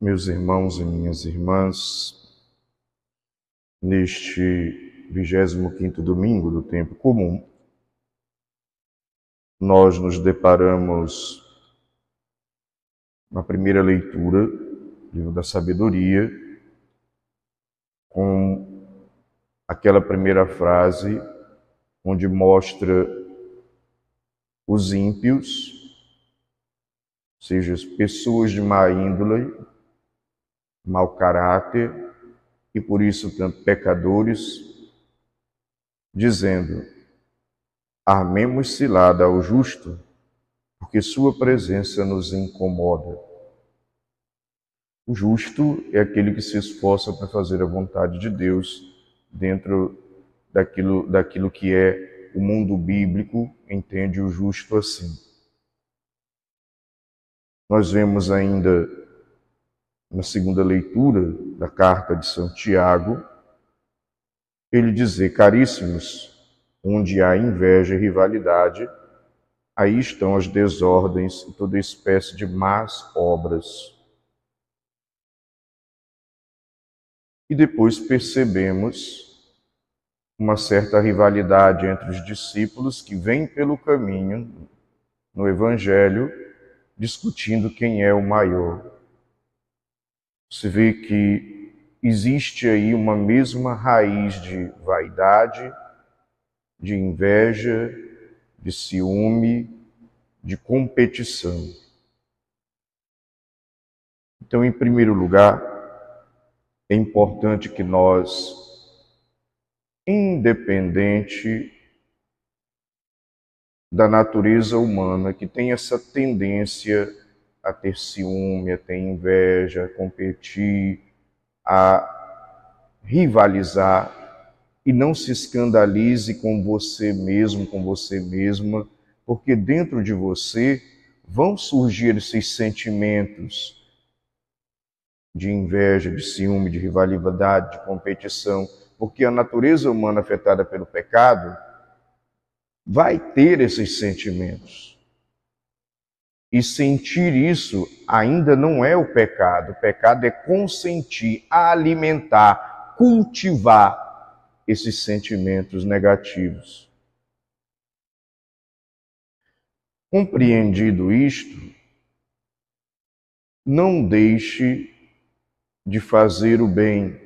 Meus irmãos e minhas irmãs, neste 25º domingo do tempo comum, nós nos deparamos na primeira leitura, livro da sabedoria, com aquela primeira frase onde mostra os ímpios, ou seja, as pessoas de má índole, mau caráter, e por isso tanto pecadores, dizendo: armemos cilada ao justo, porque sua presença nos incomoda. O justo é aquele que se esforça para fazer a vontade de Deus dentro daquilo que é o mundo bíblico, entende o justo assim. Nós vemos ainda na segunda leitura da carta de São Tiago, ele dizer: caríssimos, onde há inveja e rivalidade, aí estão as desordens e toda espécie de más obras. E depois percebemos uma certa rivalidade entre os discípulos que vêm pelo caminho, no Evangelho, discutindo quem é o maior. Você vê que existe aí uma mesma raiz de vaidade, de inveja, de ciúme, de competição. Então, em primeiro lugar, é importante que nós, independente da natureza humana, que tem essa tendência a ter ciúme, a ter inveja, a competir, a rivalizar, e não se escandalize com você mesmo, com você mesma, porque dentro de você vão surgir esses sentimentos de inveja, de ciúme, de rivalidade, de competição, porque a natureza humana afetada pelo pecado vai ter esses sentimentos. E sentir isso ainda não é o pecado. O pecado é consentir, alimentar, cultivar esses sentimentos negativos. Compreendido isto, não deixe de fazer o bem,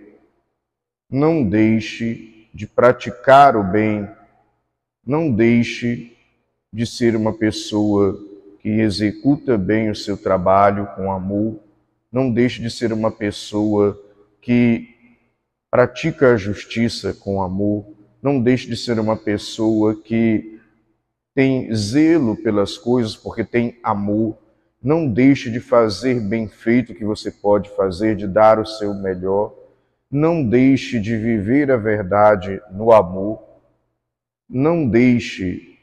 não deixe de praticar o bem, não deixe de ser uma pessoa que executa bem o seu trabalho com amor, não deixe de ser uma pessoa que pratica a justiça com amor, não deixe de ser uma pessoa que tem zelo pelas coisas porque tem amor, não deixe de fazer bem feito o que você pode fazer, de dar o seu melhor, não deixe de viver a verdade no amor, não deixe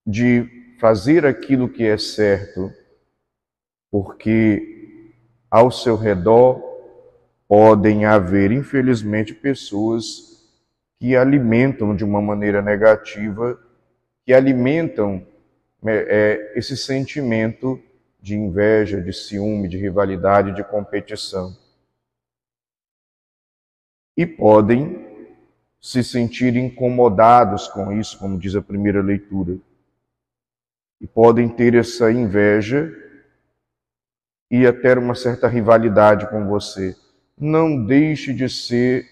de fazer aquilo que é certo, porque ao seu redor podem haver, infelizmente, pessoas que alimentam de uma maneira negativa, que alimentam esse sentimento de inveja, de ciúme, de rivalidade, de competição. E podem se sentir incomodados com isso, como diz a primeira leitura. E podem ter essa inveja e até uma certa rivalidade com você. Não deixe de ser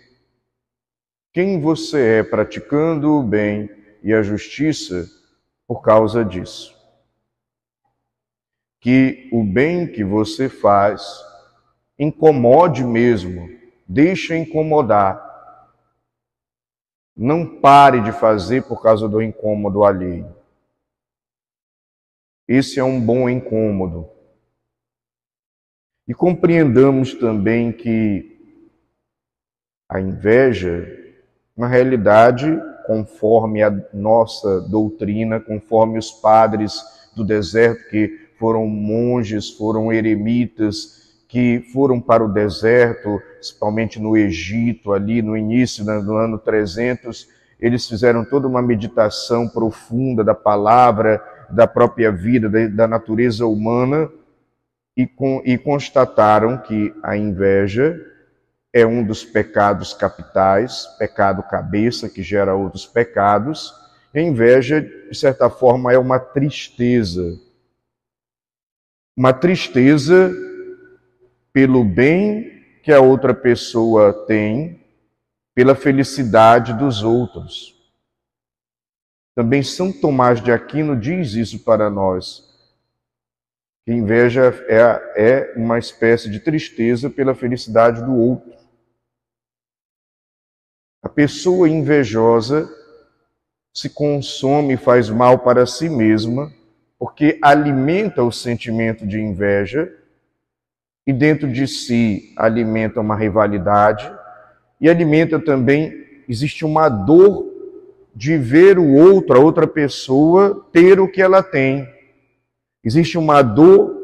quem você é, praticando o bem e a justiça por causa disso. Que o bem que você faz incomode mesmo, deixa incomodar. Não pare de fazer por causa do incômodo alheio. Esse é um bom incômodo. E compreendamos também que a inveja, na realidade, conforme a nossa doutrina, conforme os padres do deserto, que foram monges, foram eremitas, que foram para o deserto, principalmente no Egito, ali no início do ano 300, eles fizeram toda uma meditação profunda da palavra, da própria vida, da natureza humana, e constataram que a inveja é um dos pecados capitais, pecado cabeça, que gera outros pecados. A inveja, de certa forma, é uma tristeza. Uma tristeza pelo bem que a outra pessoa tem, pela felicidade dos outros. Também São Tomás de Aquino diz isso para nós. Que inveja é uma espécie de tristeza pela felicidade do outro. A pessoa invejosa se consome e faz mal para si mesma, porque alimenta o sentimento de inveja e dentro de si alimenta uma rivalidade e alimenta também, existe uma dor de ver o outro, a outra pessoa, ter o que ela tem. Existe uma dor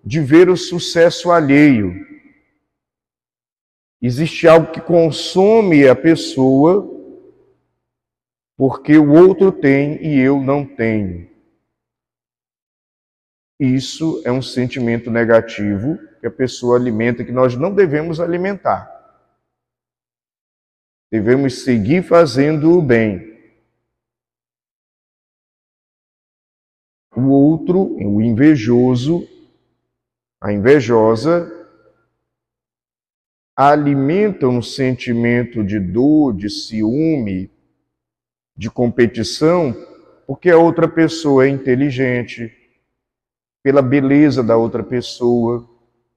de ver o sucesso alheio. Existe algo que consome a pessoa porque o outro tem e eu não tenho. Isso é um sentimento negativo que a pessoa alimenta, que nós não devemos alimentar. Devemos seguir fazendo o bem. O outro, o invejoso, a invejosa, alimenta um sentimento de dor, de ciúme, de competição, porque a outra pessoa é inteligente, pela beleza da outra pessoa,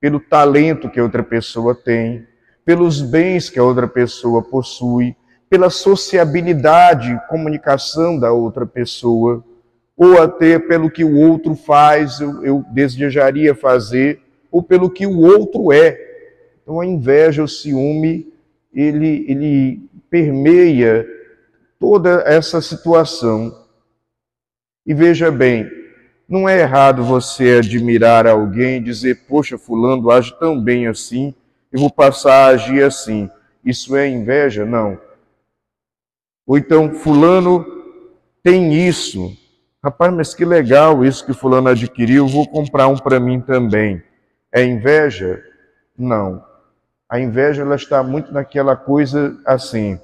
pelo talento que a outra pessoa tem, pelos bens que a outra pessoa possui, pela sociabilidade, comunicação da outra pessoa, ou até pelo que o outro faz, eu desejaria fazer, ou pelo que o outro é. Então a inveja, o ciúme, ele permeia toda essa situação. E veja bem, não é errado você admirar alguém e dizer, poxa, fulano age tão bem assim, eu vou passar a agir assim. Isso é inveja? Não. Ou então, fulano tem isso. Rapaz, mas que legal isso que fulano adquiriu, vou comprar um para mim também. É inveja? Não. A inveja, ela está muito naquela coisa assim,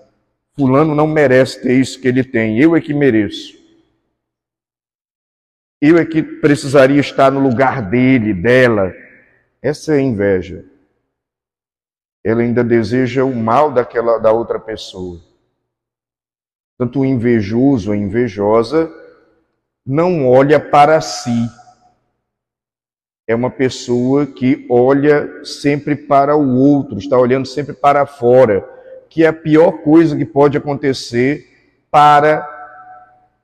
fulano não merece ter isso que ele tem, eu é que mereço. Eu é que precisaria estar no lugar dele, dela. Essa é a inveja. Ela ainda deseja o mal da outra pessoa. Tanto o invejoso, a invejosa, não olha para si. É uma pessoa que olha sempre para o outro, está olhando sempre para fora, que é a pior coisa que pode acontecer para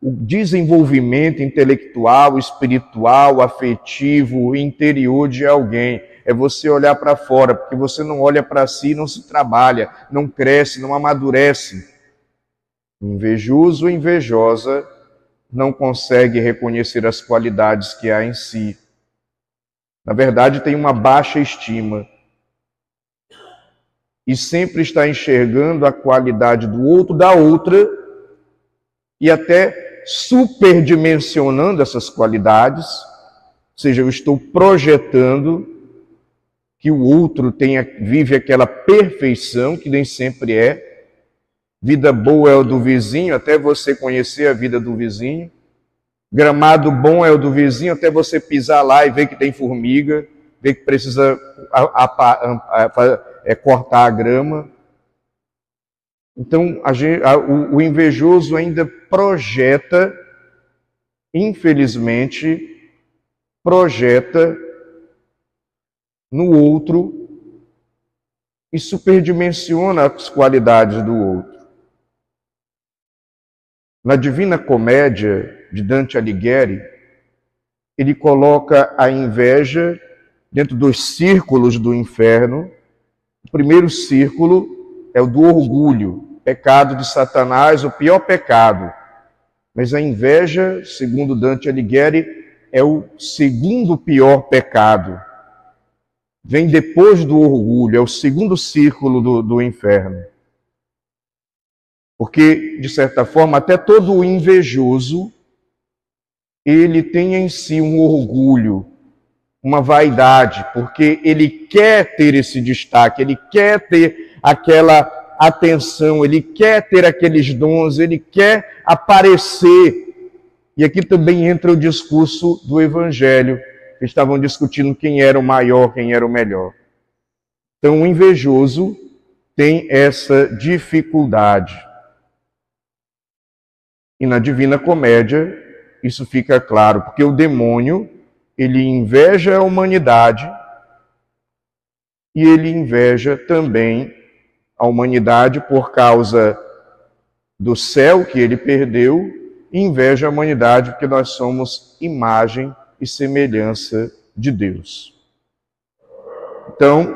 o desenvolvimento intelectual, espiritual, afetivo, interior de alguém. É você olhar para fora, porque você não olha para si, não se trabalha, não cresce, não amadurece. O invejoso ou invejosa não consegue reconhecer as qualidades que há em si. Na verdade, tem uma baixa estima. E sempre está enxergando a qualidade do outro, da outra, e até superdimensionando essas qualidades, ou seja, eu estou projetando que o outro vive aquela perfeição, que nem sempre é. Vida boa é o do vizinho, até você conhecer a vida do vizinho. Gramado bom é o do vizinho, até você pisar lá e ver que tem formiga, ver que precisa cortar a grama. Então, o invejoso ainda projeta, infelizmente, projeta no outro e superdimensiona as qualidades do outro. Na Divina Comédia de Dante Alighieri, ele coloca a inveja dentro dos círculos do inferno. O primeiro círculo é o do orgulho, pecado de Satanás, o pior pecado. Mas a inveja, segundo Dante Alighieri, é o segundo pior pecado. Vem depois do orgulho, é o segundo círculo do inferno. Porque, de certa forma, até todo o invejoso, ele tem em si um orgulho. uma vaidade, porque ele quer ter esse destaque, ele quer ter aquela atenção, ele quer ter aqueles dons, ele quer aparecer. E aqui também entra o discurso do Evangelho, que estavam discutindo quem era o maior, quem era o melhor. Então, o invejoso tem essa dificuldade. E na Divina Comédia, isso fica claro, porque o demônio, ele inveja a humanidade e ele inveja também a humanidade por causa do céu que ele perdeu e inveja a humanidade porque nós somos imagem e semelhança de Deus. Então,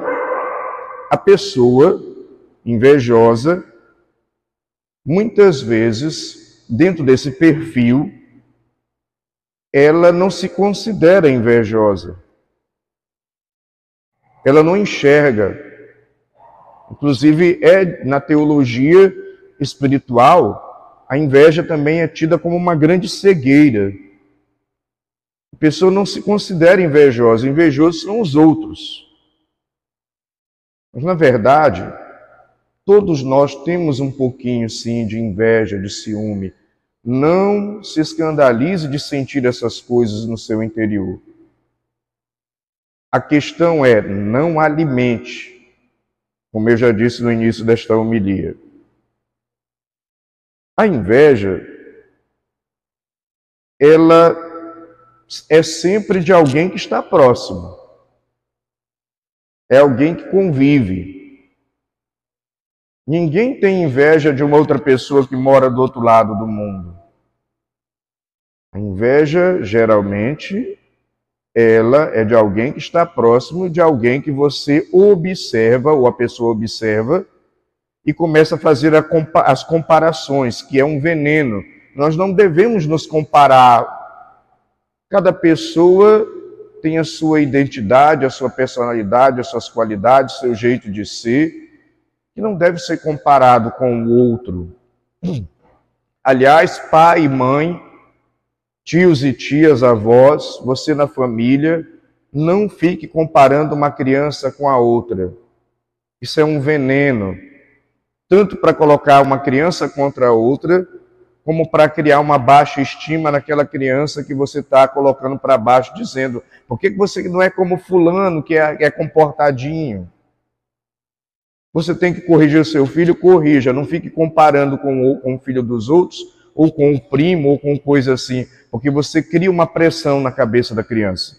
a pessoa invejosa, muitas vezes, dentro desse perfil, ela não se considera invejosa. Ela não enxerga. Inclusive, na teologia espiritual, a inveja também é tida como uma grande cegueira. A pessoa não se considera invejosa. Invejosos são os outros. Mas, na verdade, todos nós temos um pouquinho, sim, de inveja, de ciúme. Não se escandalize de sentir essas coisas no seu interior. A questão é, não alimente, como eu já disse no início desta homilia. A inveja, ela é sempre de alguém que está próximo. É alguém que convive. Ninguém tem inveja de uma outra pessoa que mora do outro lado do mundo. A inveja, geralmente, ela é de alguém que está próximo, de alguém que você observa, ou a pessoa observa, e começa a fazer as comparações, que é um veneno. Nós não devemos nos comparar. Cada pessoa tem a sua identidade, a sua personalidade, as suas qualidades, seu jeito de ser, que não deve ser comparado com o outro. Aliás, pai e mãe, tios e tias, avós, você na família, não fique comparando uma criança com a outra. Isso é um veneno, tanto para colocar uma criança contra a outra, como para criar uma baixa estima naquela criança que você está colocando para baixo, dizendo, por que você não é como fulano, que é comportadinho? Você tem que corrigir o seu filho, corrija, não fique comparando com o filho dos outros, ou com o primo, ou com coisa assim, porque você cria uma pressão na cabeça da criança.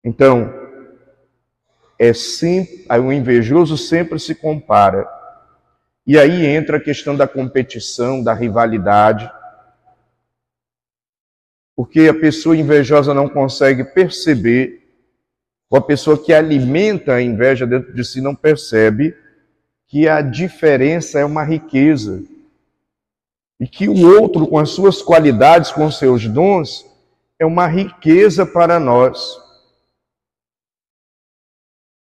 Então, o invejoso sempre se compara. E aí entra a questão da competição, da rivalidade, porque a pessoa invejosa não consegue perceber, ou a pessoa que alimenta a inveja dentro de si não percebe que a diferença é uma riqueza. E que o outro, com as suas qualidades, com os seus dons, é uma riqueza para nós.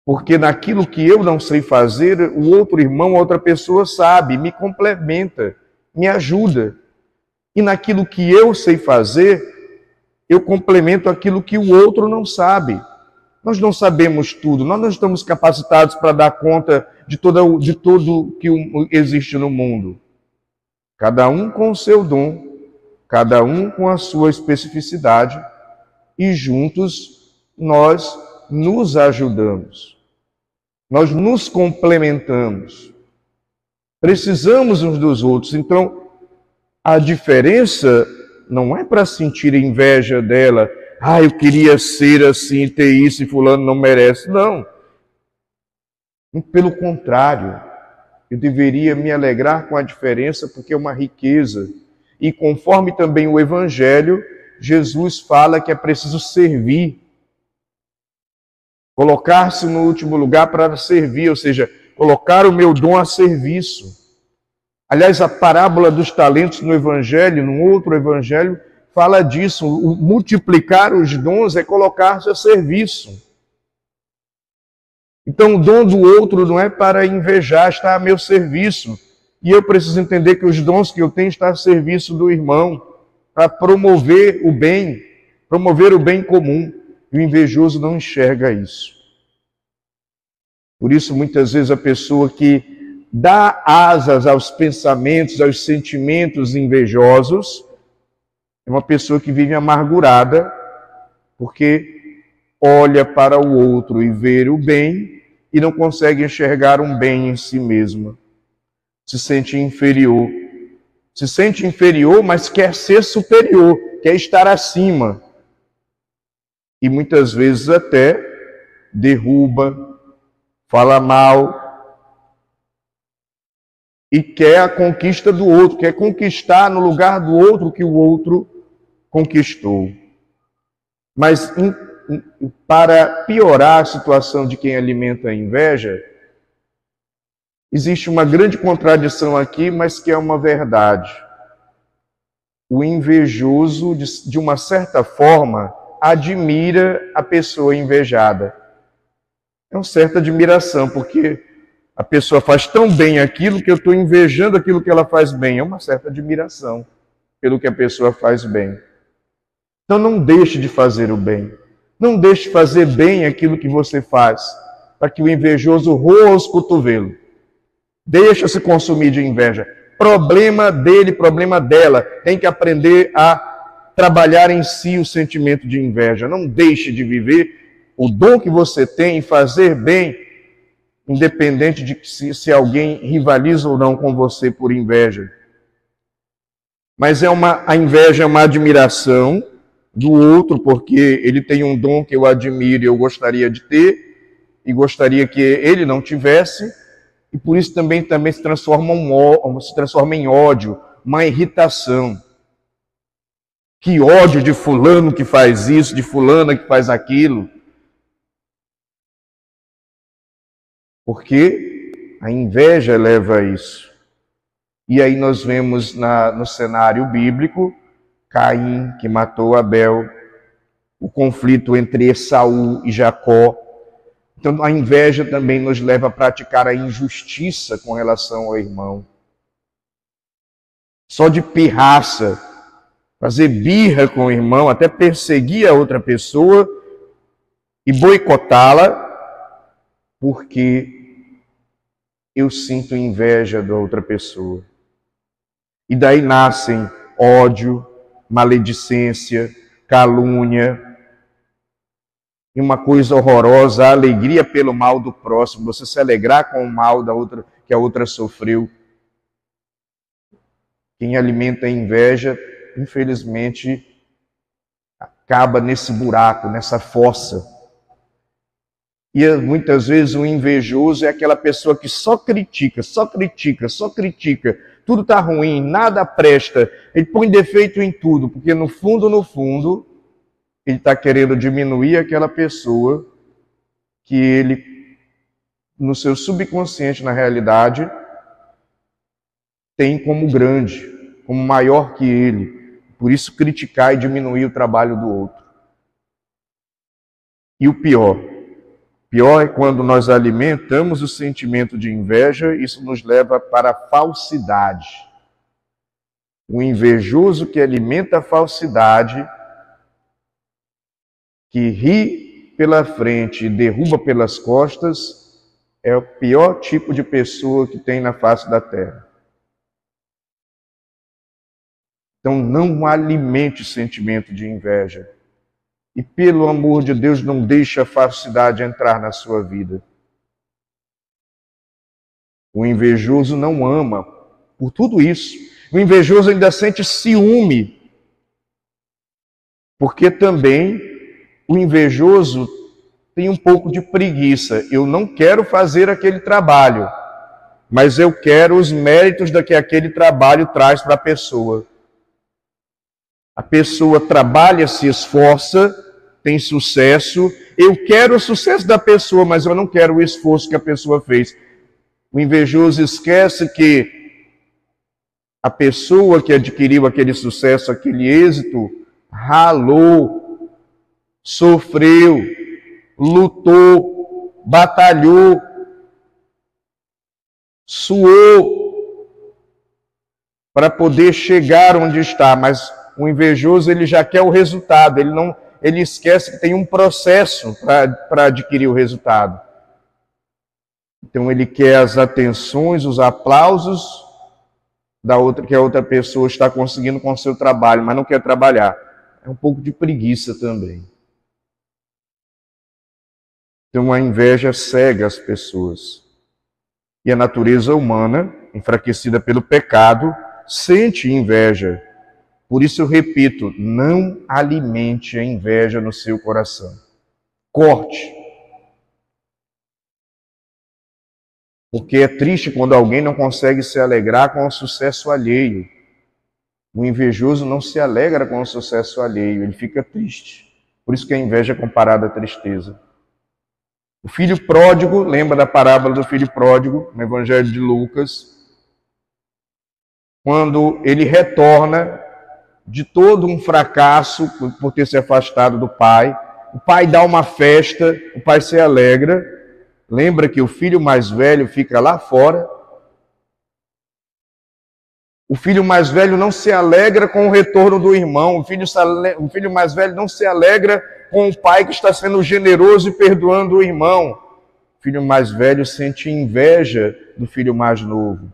Porque naquilo que eu não sei fazer, o outro irmão, a outra pessoa sabe, me complementa, me ajuda. E naquilo que eu sei fazer, eu complemento aquilo que o outro não sabe. Nós não sabemos tudo, nós não estamos capacitados para dar conta de tudo que existe no mundo. Cada um com o seu dom, cada um com a sua especificidade, e juntos nós nos ajudamos. Nós nos complementamos. Precisamos uns dos outros. Então, a diferença não é para sentir inveja dela. Eu queria ser assim, ter isso e fulano não merece. Não. Pelo contrário, eu deveria me alegrar com a diferença porque é uma riqueza. E conforme também o Evangelho, Jesus fala que é preciso servir. Colocar-se no último lugar para servir, ou seja, colocar o meu dom a serviço. Aliás, a parábola dos talentos no Evangelho, num outro Evangelho, fala disso. O multiplicar os dons é colocar-se a serviço. Então, o dom do outro não é para invejar, está a meu serviço. E eu preciso entender que os dons que eu tenho estão a serviço do irmão, para promover o bem, promover o bem comum. E o invejoso não enxerga isso. Por isso, muitas vezes, a pessoa que dá asas aos pensamentos, aos sentimentos invejosos, é uma pessoa que vive amargurada, porque olha para o outro e vê o bem e não consegue enxergar um bem em si mesma. Se sente inferior. Se sente inferior, mas quer ser superior, quer estar acima. E muitas vezes até derruba, fala mal e quer a conquista do outro, quer conquistar no lugar do outro que o outro conquistou. Mas para piorar a situação de quem alimenta a inveja, existe uma grande contradição aqui, mas que é uma verdade. O invejoso, de uma certa forma, admira a pessoa invejada. É uma certa admiração, porque a pessoa faz tão bem aquilo que eu estou invejando aquilo que ela faz bem. É uma certa admiração pelo que a pessoa faz bem. Então não deixe de fazer o bem. Não deixe de fazer bem aquilo que você faz, para que o invejoso roa os cotovelos. Deixa-se consumir de inveja. Problema dele, problema dela. Tem que aprender a trabalhar em si o sentimento de inveja. Não deixe de viver o dom que você tem em fazer bem, independente de se alguém rivaliza ou não com você por inveja. Mas a inveja é uma admiração do outro, porque ele tem um dom que eu admiro e eu gostaria de ter, e gostaria que ele não tivesse, e por isso também se transforma em ódio, uma irritação. Que ódio de fulano que faz isso, de fulana que faz aquilo. Porque a inveja leva a isso. E aí nós vemos no cenário bíblico, Caim, que matou Abel, o conflito entre Esaú e Jacó. Então a inveja também nos leva a praticar a injustiça com relação ao irmão. Só de pirraça, fazer birra com o irmão, até perseguir a outra pessoa e boicotá-la, porque eu sinto inveja da outra pessoa. E daí nascem ódio, maledicência, calúnia, e uma coisa horrorosa, a alegria pelo mal do próximo, você se alegrar com o mal da outra, que a outra sofreu. Quem alimenta a inveja, infelizmente, acaba nesse buraco, nessa fossa. E muitas vezes o invejoso é aquela pessoa que só critica, só critica, só critica. Tudo está ruim, nada presta. Ele põe defeito em tudo, porque no fundo, ele está querendo diminuir aquela pessoa que ele, no seu subconsciente, na realidade, tem como grande, como maior que ele. Por isso criticar e diminuir o trabalho do outro. E o pior é quando nós alimentamos o sentimento de inveja, isso nos leva para a falsidade. O invejoso que alimenta a falsidade, que ri pela frente e derruba pelas costas, é o pior tipo de pessoa que tem na face da terra. Então não alimente o sentimento de inveja. E pelo amor de Deus, não deixe a falsidade entrar na sua vida. O invejoso não ama por tudo isso. O invejoso ainda sente ciúme. Porque também o invejoso tem um pouco de preguiça. Eu não quero fazer aquele trabalho, mas eu quero os méritos da que aquele trabalho traz para a pessoa. A pessoa trabalha, se esforça, tem sucesso. Eu quero o sucesso da pessoa, mas eu não quero o esforço que a pessoa fez. O invejoso esquece que a pessoa que adquiriu aquele sucesso, aquele êxito, ralou, sofreu, lutou, batalhou, suou para poder chegar onde está, mas o invejoso ele já quer o resultado, ele ele esquece que tem um processo para adquirir o resultado. Então ele quer as atenções, os aplausos da outra, que a outra pessoa está conseguindo com o seu trabalho, mas não quer trabalhar. É um pouco de preguiça também. Então a inveja cega as pessoas. E a natureza humana, enfraquecida pelo pecado, sente inveja. Por isso eu repito, não alimente a inveja no seu coração. Corte. Porque é triste quando alguém não consegue se alegrar com o sucesso alheio. O invejoso não se alegra com o sucesso alheio, ele fica triste. Por isso que a inveja é comparada à tristeza. O filho pródigo, lembra da parábola do filho pródigo, no Evangelho de Lucas? Quando ele retorna de todo um fracasso por ter se afastado do pai, o pai dá uma festa, o pai se alegra. Lembra que o filho mais velho fica lá fora. O filho mais velho não se alegra com o retorno do irmão. O filho mais velho não se alegra com o pai que está sendo generoso e perdoando o irmão. O filho mais velho sente inveja do filho mais novo.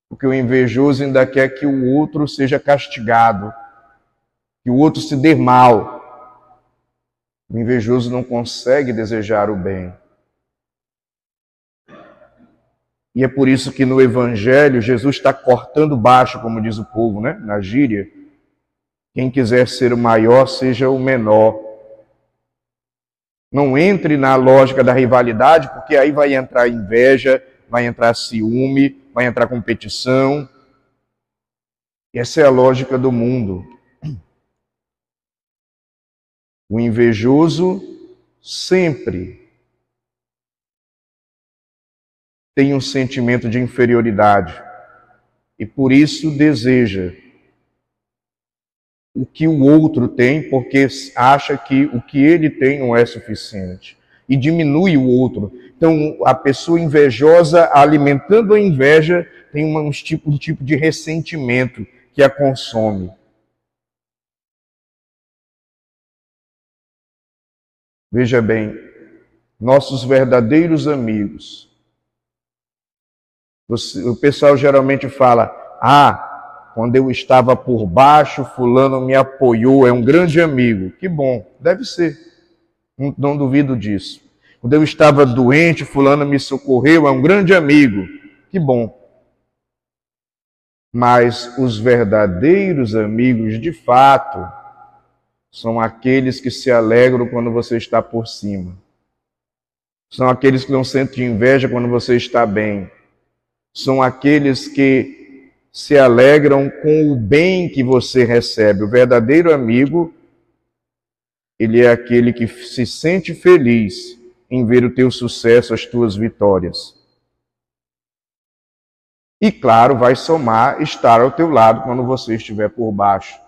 Porque o invejoso ainda quer que o outro seja castigado, que o outro se dê mal. O invejoso não consegue desejar o bem. E é por isso que no Evangelho Jesus está cortando baixo, como diz o povo, né? Na gíria. Quem quiser ser o maior, seja o menor. Não entre na lógica da rivalidade, porque aí vai entrar inveja, vai entrar ciúme, vai entrar competição. Essa é a lógica do mundo. O invejoso sempre tem um sentimento de inferioridade e por isso deseja o que o outro tem, porque acha que o que ele tem não é suficiente e diminui o outro. Então, a pessoa invejosa, alimentando a inveja, tem um tipo de ressentimento que a consome. Veja bem, nossos verdadeiros amigos. O pessoal geralmente fala, quando eu estava por baixo, fulano me apoiou, é um grande amigo. Que bom, deve ser, não duvido disso. Quando eu estava doente, fulano me socorreu, é um grande amigo. Que bom. Mas os verdadeiros amigos, de fato, são aqueles que se alegram quando você está por cima. São aqueles que não sentem inveja quando você está bem. São aqueles que se alegram com o bem que você recebe. O verdadeiro amigo, ele é aquele que se sente feliz em ver o teu sucesso, as tuas vitórias. E, claro, vai somar estar ao teu lado quando você estiver por baixo.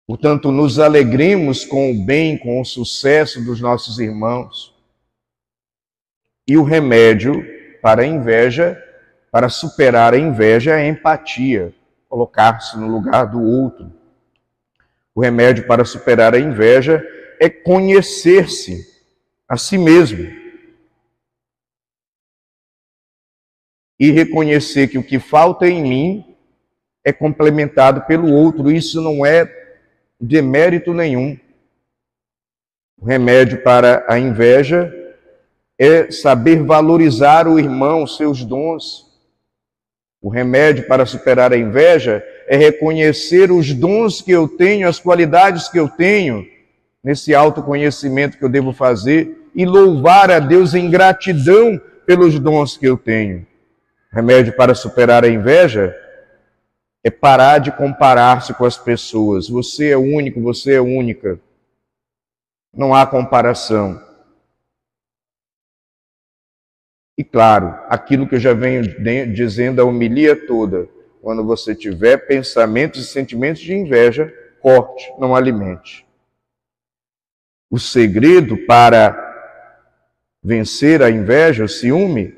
Portanto, nos alegremos com o bem, com o sucesso dos nossos irmãos. E o remédio para a inveja, para superar a inveja, é a empatia, colocar-se no lugar do outro. O remédio para superar a inveja é conhecer-se a si mesmo. E reconhecer que o que falta em mim é complementado pelo outro. Isso não é demérito nenhum. O remédio para a inveja é saber valorizar o irmão, seus dons. O remédio para superar a inveja é reconhecer os dons que eu tenho, as qualidades que eu tenho, nesse autoconhecimento que eu devo fazer, e louvar a Deus em gratidão pelos dons que eu tenho. O remédio para superar a inveja é parar de comparar-se com as pessoas. Você é único, você é única. Não há comparação. E claro, aquilo que eu já venho dizendo a homilia toda, quando você tiver pensamentos e sentimentos de inveja, corte, não alimente. O segredo para vencer a inveja, o ciúme,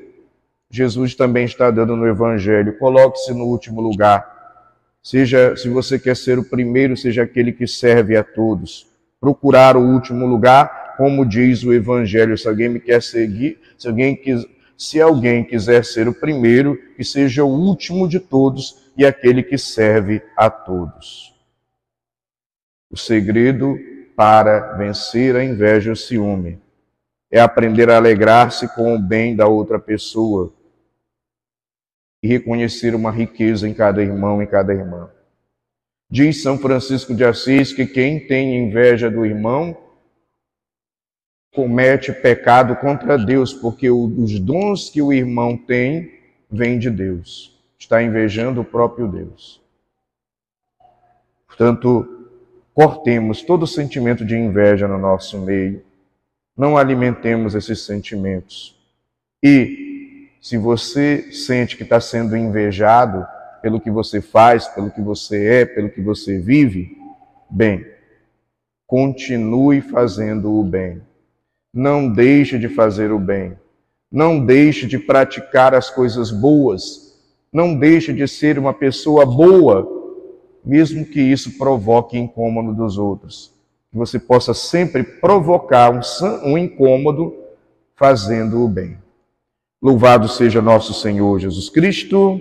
Jesus também está dando no Evangelho. Coloque-se no último lugar. Seja, se você quer ser o primeiro, seja aquele que serve a todos. Procurar o último lugar, como diz o Evangelho. Se alguém me quer seguir, se alguém quiser ser o primeiro, que seja o último de todos e aquele que serve a todos. O segredo para vencer a inveja e o ciúme é aprender a alegrar-se com o bem da outra pessoa e reconhecer uma riqueza em cada irmão e cada irmã. Diz São Francisco de Assis que quem tem inveja do irmão comete pecado contra Deus, porque os dons que o irmão tem vêm de Deus. Está invejando o próprio Deus. Portanto, cortemos todo sentimento de inveja no nosso meio. Não alimentemos esses sentimentos. E, se você sente que está sendo invejado pelo que você faz, pelo que você é, pelo que você vive, bem, continue fazendo o bem. Não deixe de fazer o bem. Não deixe de praticar as coisas boas. Não deixe de ser uma pessoa boa, mesmo que isso provoque incômodo dos outros. Que você possa sempre provocar um incômodo fazendo o bem. Louvado seja nosso Senhor Jesus Cristo.